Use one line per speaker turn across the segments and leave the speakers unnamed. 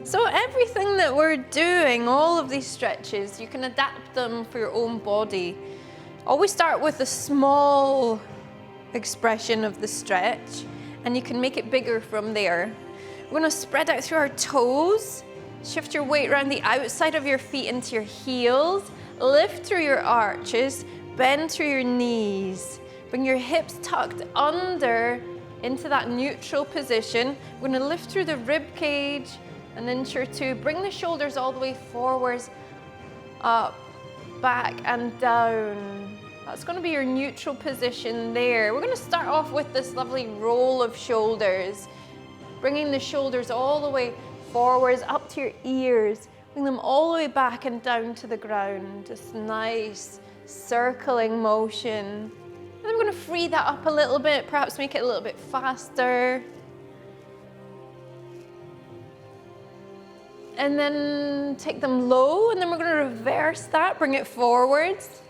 So everything that we're doing, all of these stretches, you can adapt them for your own body. Always start with a small expression of the stretch, and you can make it bigger from there. We're gonna spread out through our toes, shift your weight around the outside of your feet into your heels, lift through your arches, bend through your knees. Bring your hips tucked under into that neutral position. We're gonna lift through the rib cage, an inch or two. Bring the shoulders all the way forwards, up, back and down. That's gonna be your neutral position there. We're gonna start off with this lovely roll of shoulders, bringing the shoulders all the way forwards up to your ears. Bring them all the way back and down to the ground. Just nice circling motion. And then we're gonna free that up a little bit, perhaps make it a little bit faster. And then take them low, and then we're gonna reverse that, bring it forwards.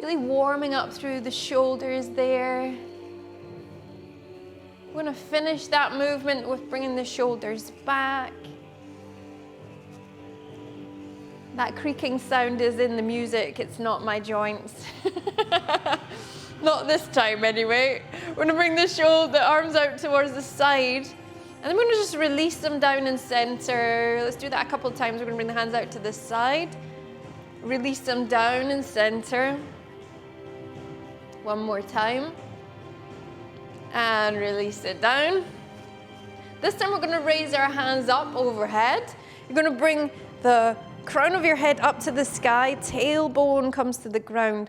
Really warming up through the shoulders there. We're gonna finish that movement with bringing the shoulders back. That creaking sound is in the music, it's not my joints. Not this time anyway. We're gonna bring the arms out towards the side. And then we're gonna just release them down in center. Let's do that a couple of times. We're gonna bring the hands out to the side. Release them down in center. One more time. And release it down. This time we're gonna raise our hands up overhead. You're gonna bring the crown of your head up to the sky, tailbone comes to the ground.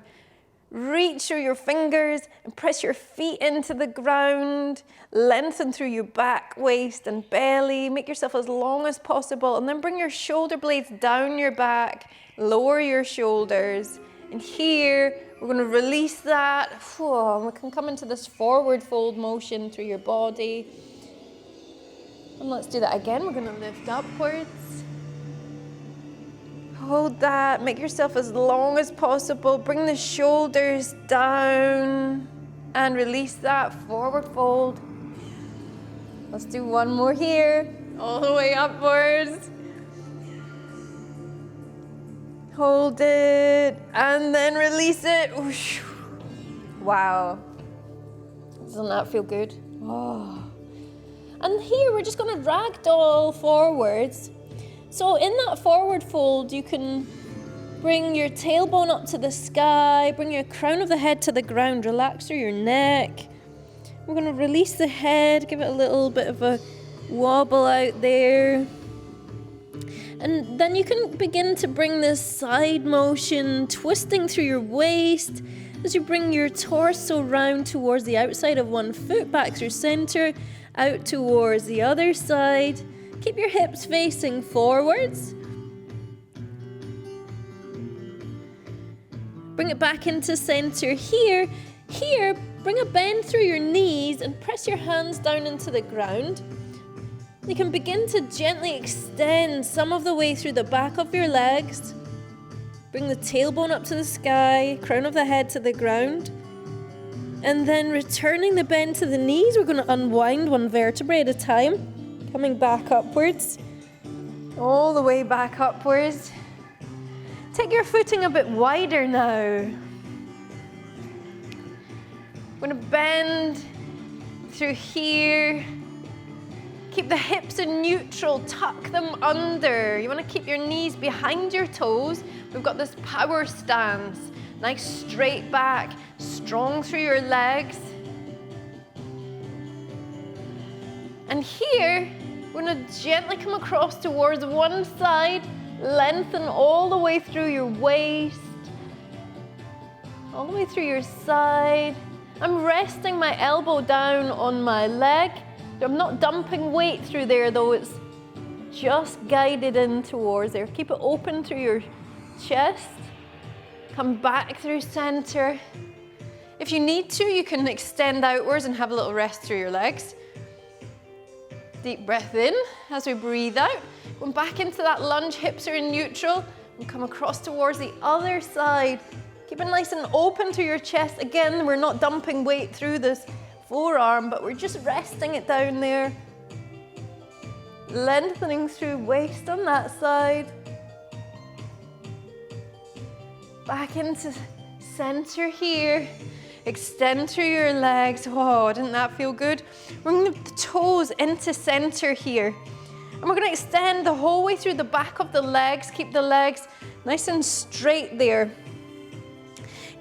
Reach through your fingers and press your feet into the ground. Lengthen through your back, waist and belly. Make yourself as long as possible, and then bring your shoulder blades down your back. Lower your shoulders. And here, we're gonna release that. We can come into this forward fold motion through your body. And let's do that again. We're gonna lift upwards. Hold that, make yourself as long as possible. Bring the shoulders down and release that, forward fold. Let's do one more here, all the way upwards. Hold it, and then release it. Wow, doesn't that feel good? Oh. And here, we're just gonna ragdoll forwards. So in that forward fold, you can bring your tailbone up to the sky, bring your crown of the head to the ground, relax through your neck. We're gonna release the head, give it a little bit of a wobble out there. And then you can begin to bring this side motion, twisting through your waist as you bring your torso round towards the outside of one foot, back through center, out towards the other side. Keep your hips facing forwards. Bring it back into center here. Here, bring a bend through your knees and press your hands down into the ground. You can begin to gently extend some of the way through the back of your legs. Bring the tailbone up to the sky, crown of the head to the ground. And then returning the bend to the knees, we're going to unwind one vertebrae at a time. Coming back upwards, all the way back upwards. Take your footing a bit wider now. We're gonna bend through here. Keep the hips in neutral, tuck them under. You wanna keep your knees behind your toes. We've got this power stance. Nice straight back, strong through your legs. And here, we're gonna gently come across towards one side, lengthen all the way through your waist, all the way through your side. I'm resting my elbow down on my leg. I'm not dumping weight through there though, it's just guided in towards there. Keep it open through your chest. Come back through center. If you need to, you can extend outwards and have a little rest through your legs. Deep breath in as we breathe out. Going back into that lunge, hips are in neutral, and come across towards the other side. Keep it nice and open through your chest. Again, we're not dumping weight through this forearm, but we're just resting it down there. Lengthening through waist on that side. Back into center here. Extend through your legs. Oh, didn't that feel good? Bring the toes into center here. And we're going to extend the whole way through the back of the legs. Keep the legs nice and straight there.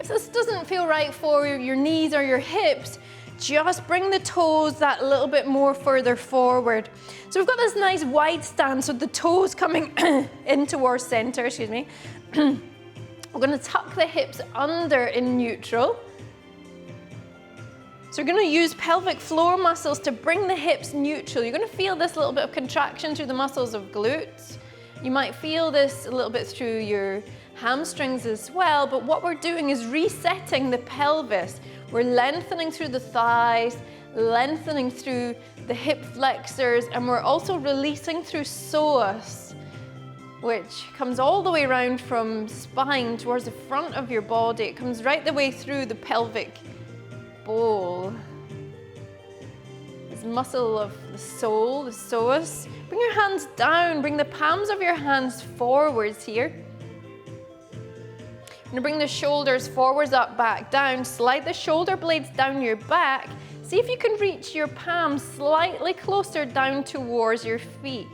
If this doesn't feel right for your knees or your hips, just bring the toes that little bit more further forward. So we've got this nice wide stance with the toes coming in towards center, excuse me. We're going to tuck the hips under in neutral. So we're going to use pelvic floor muscles to bring the hips neutral. You're going to feel this little bit of contraction through the muscles of glutes. You might feel this a little bit through your hamstrings as well, but what we're doing is resetting the pelvis. We're lengthening through the thighs, lengthening through the hip flexors, and we're also releasing through psoas, which comes all the way around from spine towards the front of your body. It comes right the way through the pelvic bowl. This muscle of the sole, the psoas. Bring your hands down, bring the palms of your hands forwards here. You're going to bring the shoulders forwards, up, back, down. Slide the shoulder blades down your back. See if you can reach your palms slightly closer down towards your feet.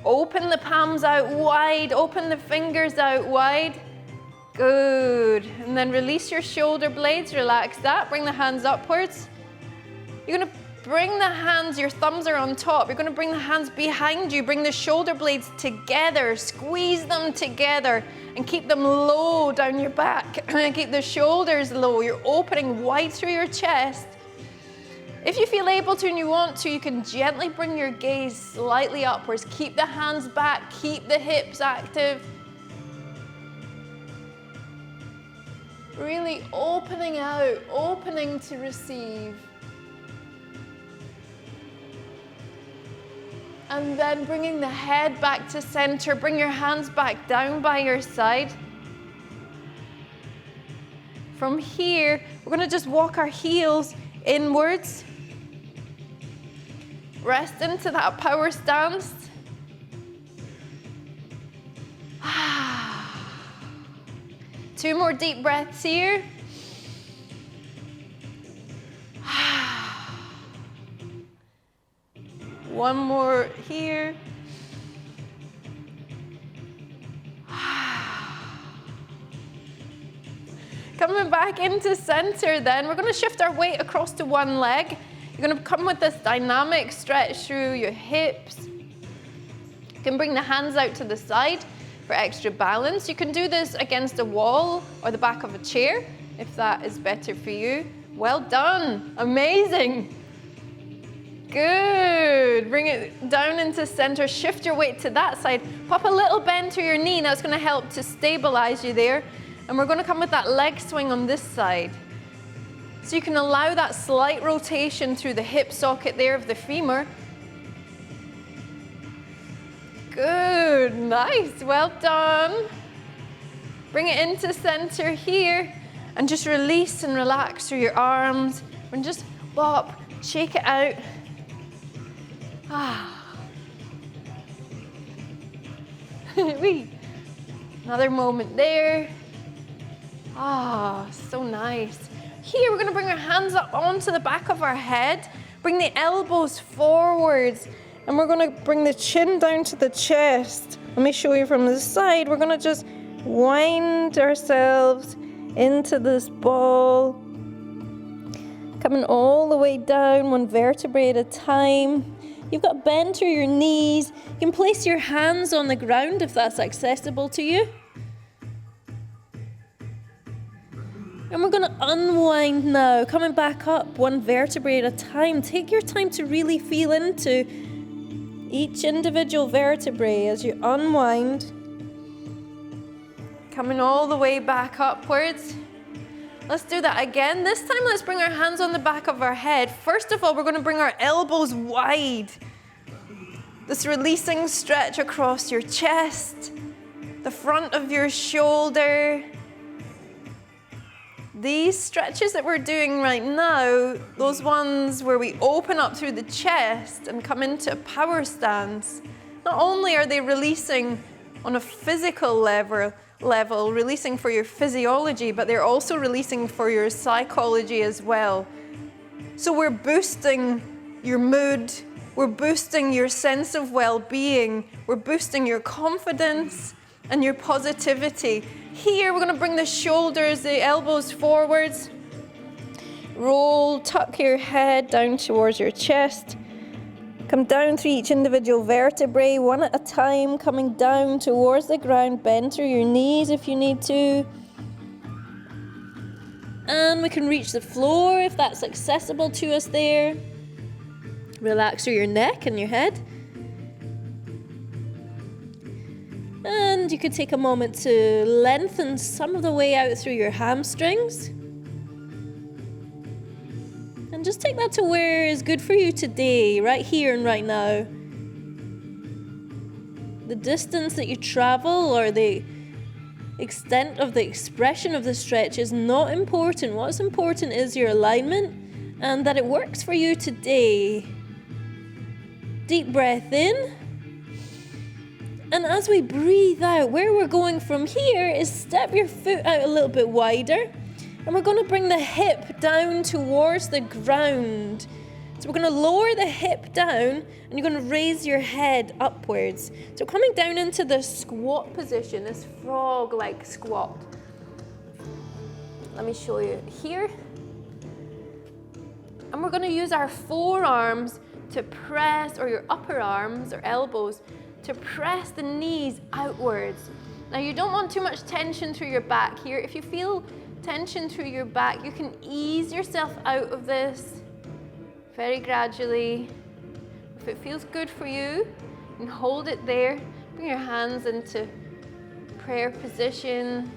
Open the palms out wide, open the fingers out wide. Good. And then release your shoulder blades, relax that. Bring the hands upwards. You're going to bring the hands, your thumbs are on top. You're going to bring the hands behind you. Bring the shoulder blades together. Squeeze them together and keep them low down your back. And keep the shoulders low. You're opening wide through your chest. If you feel able to and you want to, you can gently bring your gaze slightly upwards. Keep the hands back. Keep the hips active. Really opening out, opening to receive. And then bringing the head back to center. Bring your hands back down by your side. From here, we're going to just walk our heels inwards. Rest into that power stance. Two more deep breaths here. One more here. Coming back into center then, we're going to shift our weight across to one leg. You're going to come with this dynamic stretch through your hips. You can bring the hands out to the side for extra balance. You can do this against a wall or the back of a chair if that is better for you. Well done. Amazing. Good. Bring it down into center. Shift your weight to that side. Pop a little bend to your knee. That's going to help to stabilize you there. And we're going to come with that leg swing on this side. So you can allow that slight rotation through the hip socket there of the femur. Good. Nice. Well done. Bring it into center here. And just release and relax through your arms. And just bop. Shake it out. Another moment there. So nice. Here, we're going to bring our hands up onto the back of our head. Bring the elbows forwards. And we're going to bring the chin down to the chest. Let me show you from the side. We're going to just wind ourselves into this ball. Coming all the way down, one vertebrae at a time. You've got bend through your knees. You can place your hands on the ground if that's accessible to you. And we're going to unwind now, coming back up one vertebrae at a time. Take your time to really feel into each individual vertebrae as you unwind. Coming all the way back upwards. Let's do that again. This time, let's bring our hands on the back of our head. First of all, we're going to bring our elbows wide. This releasing stretch across your chest, the front of your shoulder. These stretches that we're doing right now, those ones where we open up through the chest and come into a power stance, not only are they releasing on a physical level, releasing for your physiology, but they're also releasing for your psychology as well. So we're boosting your mood, we're boosting your sense of well-being, we're boosting your confidence and your positivity. Here, we're gonna bring the shoulders, the elbows forwards. Roll, tuck your head down towards your chest. Come down through each individual vertebrae, one at a time, coming down towards the ground. Bend through your knees if you need to. And we can reach the floor if that's accessible to us there. Relax through your neck and your head. And you could take a moment to lengthen some of the way out through your hamstrings. And just take that to where is good for you today, right here and right now. The distance that you travel or the extent of the expression of the stretch is not important. What's important is your alignment and that it works for you today. Deep breath in. And as we breathe out, where we're going from here is step your foot out a little bit wider. And we're going to bring the hip down towards the ground. So we're going to lower the hip down and you're going to raise your head upwards. So coming down into the squat position, this frog-like squat. Let me show you here. And we're going to use our forearms to press, or your upper arms or elbows, to press the knees outwards. Now you don't want too much tension through your back here. If you feel tension through your back, you can ease yourself out of this very gradually. If it feels good for you, you can hold it there. Bring your hands into prayer position.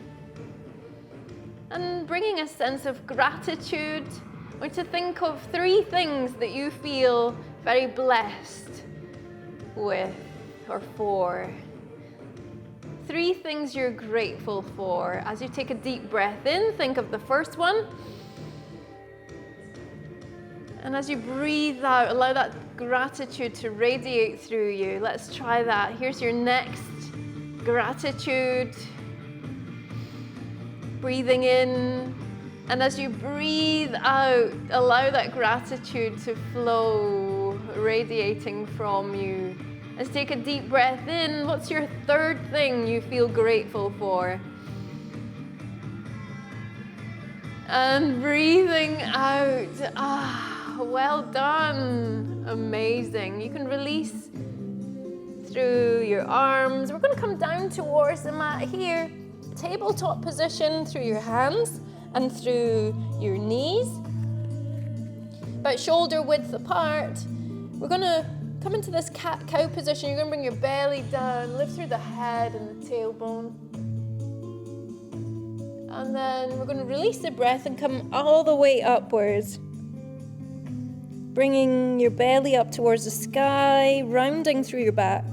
And bringing a sense of gratitude. I want you to think of 3 things that you feel very blessed with or for. 3 things you're grateful for. As you take a deep breath in, think of the first one. And as you breathe out, allow that gratitude to radiate through you. Let's try that. Here's your next gratitude. Breathing in. And as you breathe out, allow that gratitude to flow, radiating from you. Let's take a deep breath in. What's your 3rd thing you feel grateful for? And breathing out. Well done. Amazing. You can release through your arms. We're going to come down towards the mat here. Tabletop position through your hands and through your knees. About shoulder width apart. We're going to come into this cat-cow position. You're going to bring your belly down, lift through the head and the tailbone. And then we're going to release the breath and come all the way upwards. Bringing your belly up towards the sky, rounding through your back.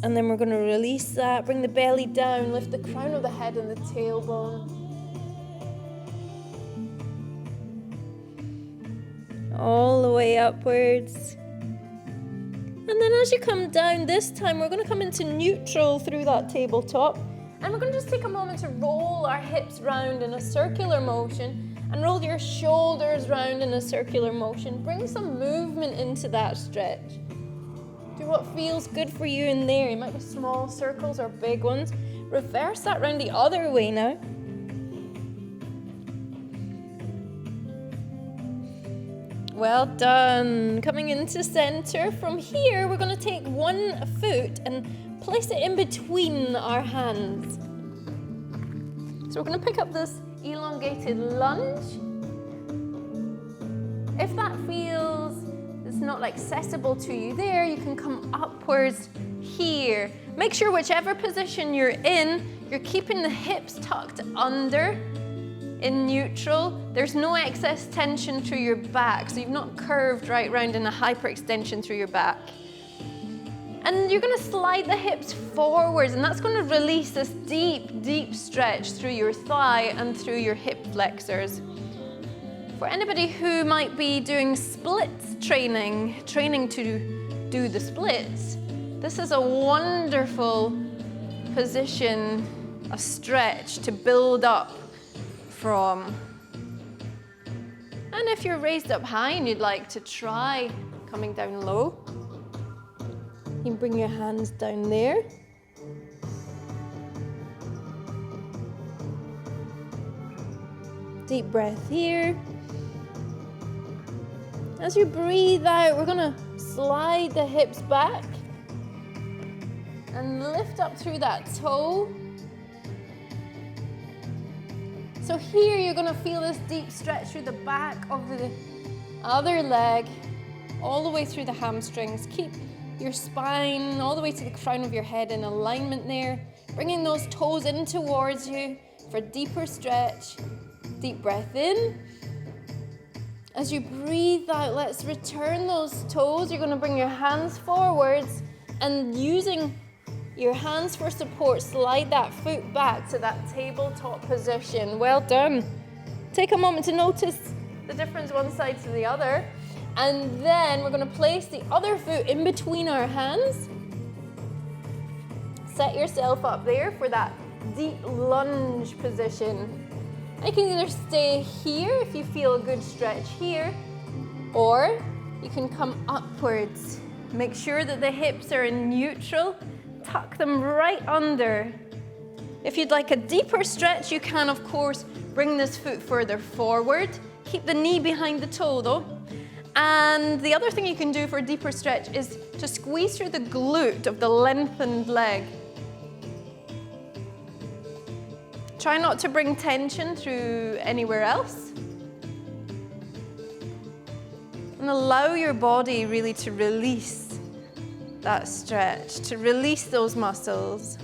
And then we're going to release that, bring the belly down, lift the crown of the head and the tailbone. All the way upwards. And then as you come down this time, we're going to come into neutral through that tabletop. And we're going to just take a moment to roll our hips round in a circular motion and roll your shoulders round in a circular motion. Bring some movement into that stretch. Do what feels good for you in there. It might be small circles or big ones. Reverse that round the other way now. Well done. Coming into center. From here, we're going to take one foot and place it in between our hands. So we're going to pick up this elongated lunge. If that feels it's not accessible to you there, you can come upwards here. Make sure whichever position you're in, you're keeping the hips tucked under in neutral. There's no excess tension through your back, so you've not curved right round in a hyperextension through your back. And you're gonna slide the hips forwards, and that's gonna release this deep, deep stretch through your thigh and through your hip flexors. For anybody who might be doing splits training to do the splits, this is a wonderful position, a stretch to build up from. And if you're raised up high and you'd like to try coming down low, you can bring your hands down there. Deep breath here. As you breathe out, we're gonna slide the hips back and lift up through that toe. So here you're gonna feel this deep stretch through the back of the other leg, all the way through the hamstrings. Keep your spine all the way to the crown of your head in alignment there, bringing those toes in towards you for a deeper stretch. Deep breath in. As you breathe out, let's return those toes. You're gonna bring your hands forwards and using your hands for support, slide that foot back to that tabletop position. Well done. Take a moment to notice the difference one side to the other. And then we're gonna place the other foot in between our hands. Set yourself up there for that deep lunge position. You can either stay here if you feel a good stretch here, or you can come upwards. Make sure that the hips are in neutral. Tuck them right under. If you'd like a deeper stretch, you can, of course, bring this foot further forward. Keep the knee behind the toe, though. And the other thing you can do for a deeper stretch is to squeeze through the glute of the lengthened leg. Try not to bring tension through anywhere else. And allow your body really to release that stretch, to release those muscles.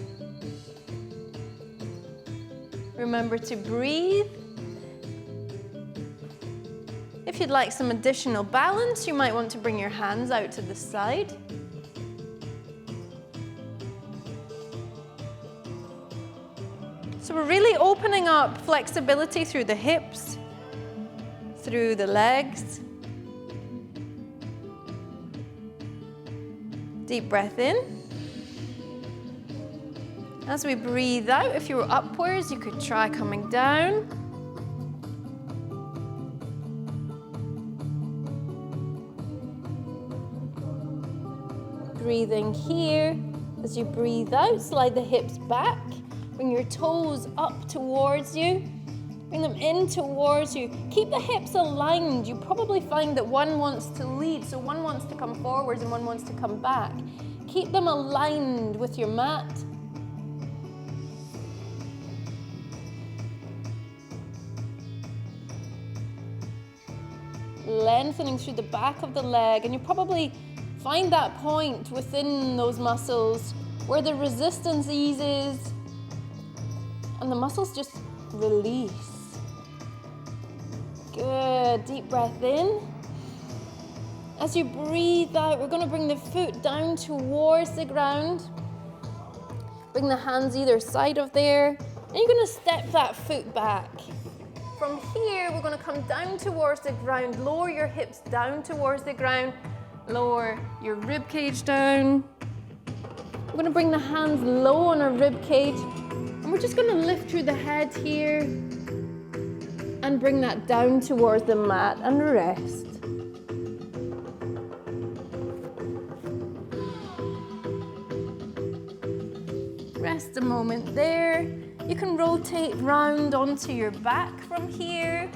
Remember to breathe. If you'd like some additional balance, you might want to bring your hands out to the side. So we're really opening up flexibility through the hips, through the legs. Deep breath in. As we breathe out, if you were upwards, you could try coming down. Breathing here. As you breathe out, slide the hips back. Bring your toes up towards you. Bring them in towards you. Keep the hips aligned. You probably find that one wants to lead, so one wants to come forwards and one wants to come back. Keep them aligned with your mat. Lengthening through the back of the leg, and you probably find that point within those muscles where the resistance eases and the muscles just release. Good, deep breath in. As you breathe out, we're going to bring the foot down towards the ground. Bring the hands either side of there, and you're going to step that foot back. From here, we're going to come down towards the ground, lower your hips down towards the ground, lower your rib cage down. We're going to bring the hands low on our rib cage, and we're just going to lift through the head here and bring that down towards the mat and rest. Rest a moment there. You can rotate round onto your back from here.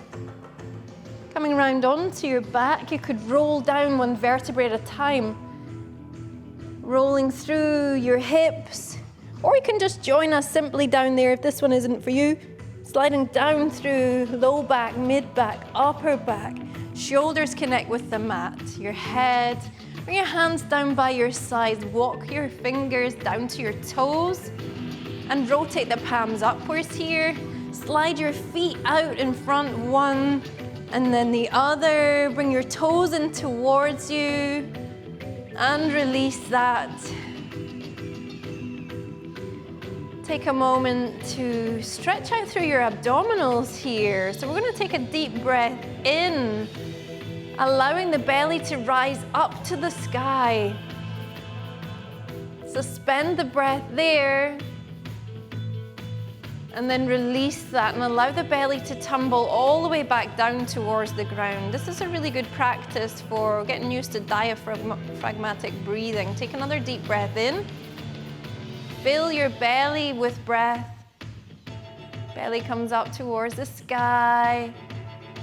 Coming round onto your back, you could roll down one vertebrae at a time, rolling through your hips, or you can just join us simply down there if this one isn't for you. Sliding down through low back, mid back, upper back. Shoulders connect with the mat. Your head, bring your hands down by your sides. Walk your fingers down to your toes and rotate the palms upwards here. Slide your feet out in front, one, and then the other. Bring your toes in towards you and release that. take a moment to stretch out through your abdominals here. So we're going to take a deep breath in, allowing the belly to rise up to the sky. Suspend the breath there, and then release that and allow the belly to tumble all the way back down towards the ground. This is a really good practice for getting used to diaphragmatic breathing. Take another deep breath in. Fill your belly with breath. Belly comes up towards the sky.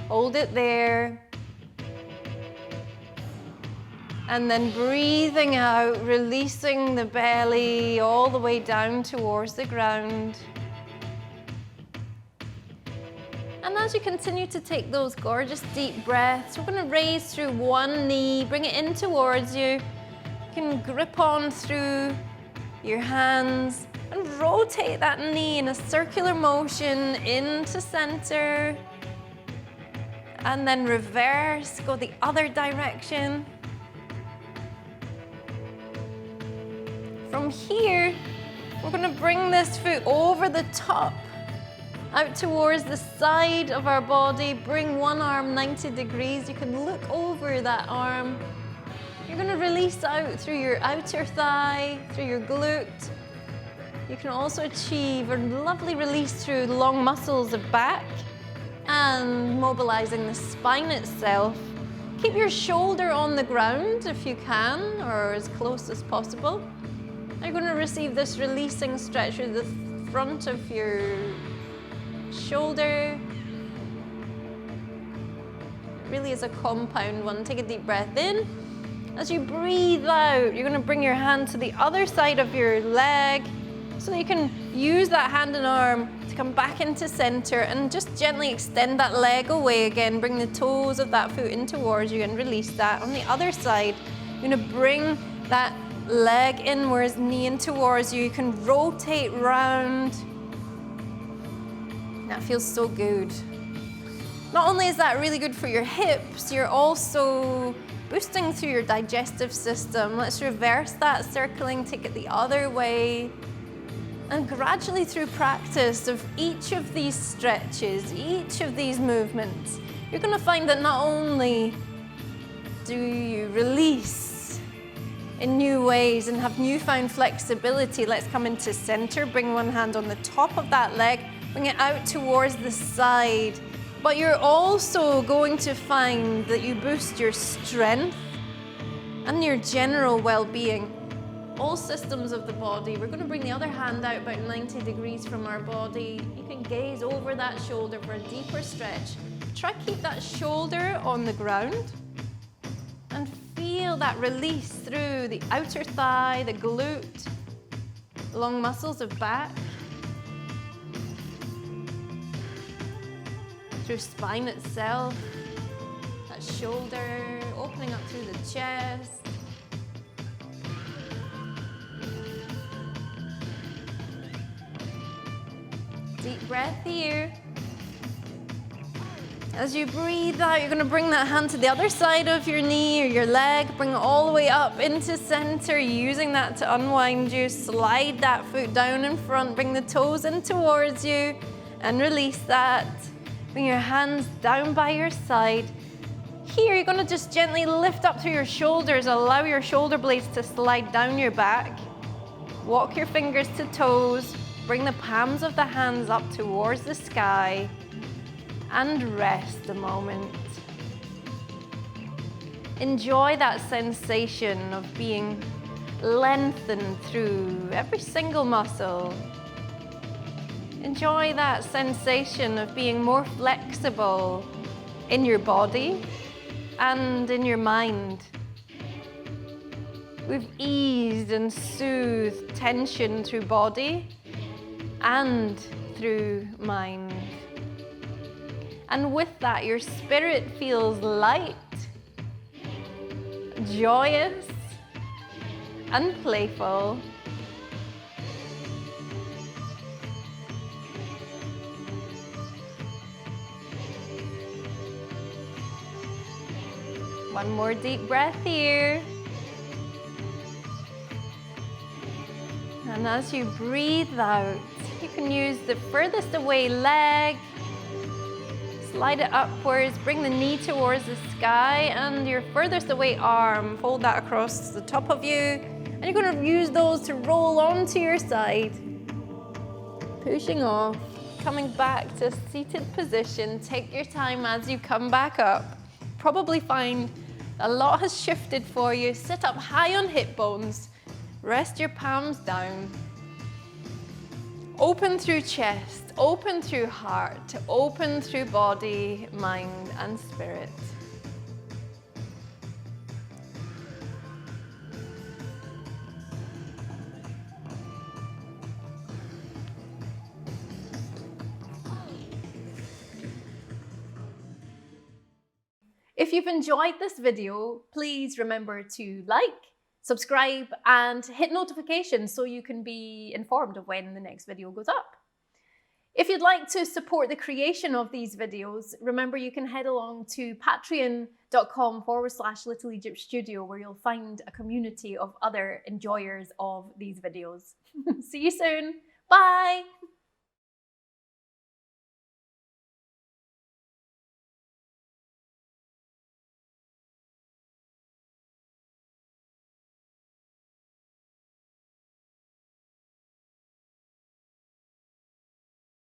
Hold it there. And then breathing out, releasing the belly all the way down towards the ground. And as you continue to take those gorgeous deep breaths, we're going to raise through one knee, bring it in towards you. You can grip on through your hands and rotate that knee in a circular motion into center. And then reverse, go the other direction. From here, we're going to bring this foot over the top, out towards the side of our body. Bring one arm 90 degrees. You can look over that arm. You're going to release out through your outer thigh, through your glute. You can also achieve a lovely release through the long muscles of back and mobilizing the spine itself. Keep your shoulder on the ground if you can, or as close as possible. You're going to receive this releasing stretch through the front of your shoulder. It really is a compound one. Take a deep breath in. As you breathe out, you're going to bring your hand to the other side of your leg so that you can use that hand and arm to come back into center and just gently extend that leg away again. Bring the toes of that foot in towards you and release that. On the other side, you're going to bring that leg inwards, knee in towards you. You can rotate round. That feels so good. Not only is that really good for your hips, you're also boosting through your digestive system. Let's reverse that circling, take it the other way. And gradually through practice of each of these stretches, each of these movements, you're going to find that not only do you release in new ways and have newfound flexibility. Let's come into center, bring one hand on the top of that leg, bring it out towards the side. But you're also going to find that you boost your strength and your general well-being. All systems of the body. We're going to bring the other hand out about 90 degrees from our body. You can gaze over that shoulder for a deeper stretch. Try to keep that shoulder on the ground and feel that release through the outer thigh, the glute, long muscles of back, through spine itself, that shoulder, opening up through the chest. Deep breath here. As you breathe out, you're going to bring that hand to the other side of your knee or your leg. Bring it all the way up into center, using that to unwind you. Slide that foot down in front. Bring the toes in towards you and release that. Bring your hands down by your side. Here, you're going to just gently lift up through your shoulders. Allow your shoulder blades to slide down your back. Walk your fingers to toes. Bring the palms of the hands up towards the sky. And rest a moment. Enjoy that sensation of being lengthened through every single muscle. Enjoy that sensation of being more flexible in your body and in your mind. We've eased and soothed tension through body and through mind. And with that, your spirit feels light, joyous, and playful. One more deep breath here. And as you breathe out, can use the furthest away leg, slide it upwards, bring the knee towards the sky, and your furthest away arm, fold that across the top of you, and you're going to use those to roll onto your side. Pushing off, coming back to a seated position. Take your time as you come back up. Probably find a lot has shifted for you. Sit up high on hip bones. Rest your palms down. Open through chest, open through heart, open through body, mind, and spirit. If you've enjoyed this video, please remember to like, subscribe, and hit notifications so you can be informed of when the next video goes up. If you'd like to support the creation of these videos, remember you can head along to patreon.com/Little Egypt Studio, where you'll find a community of other enjoyers of these videos. See you soon. Bye.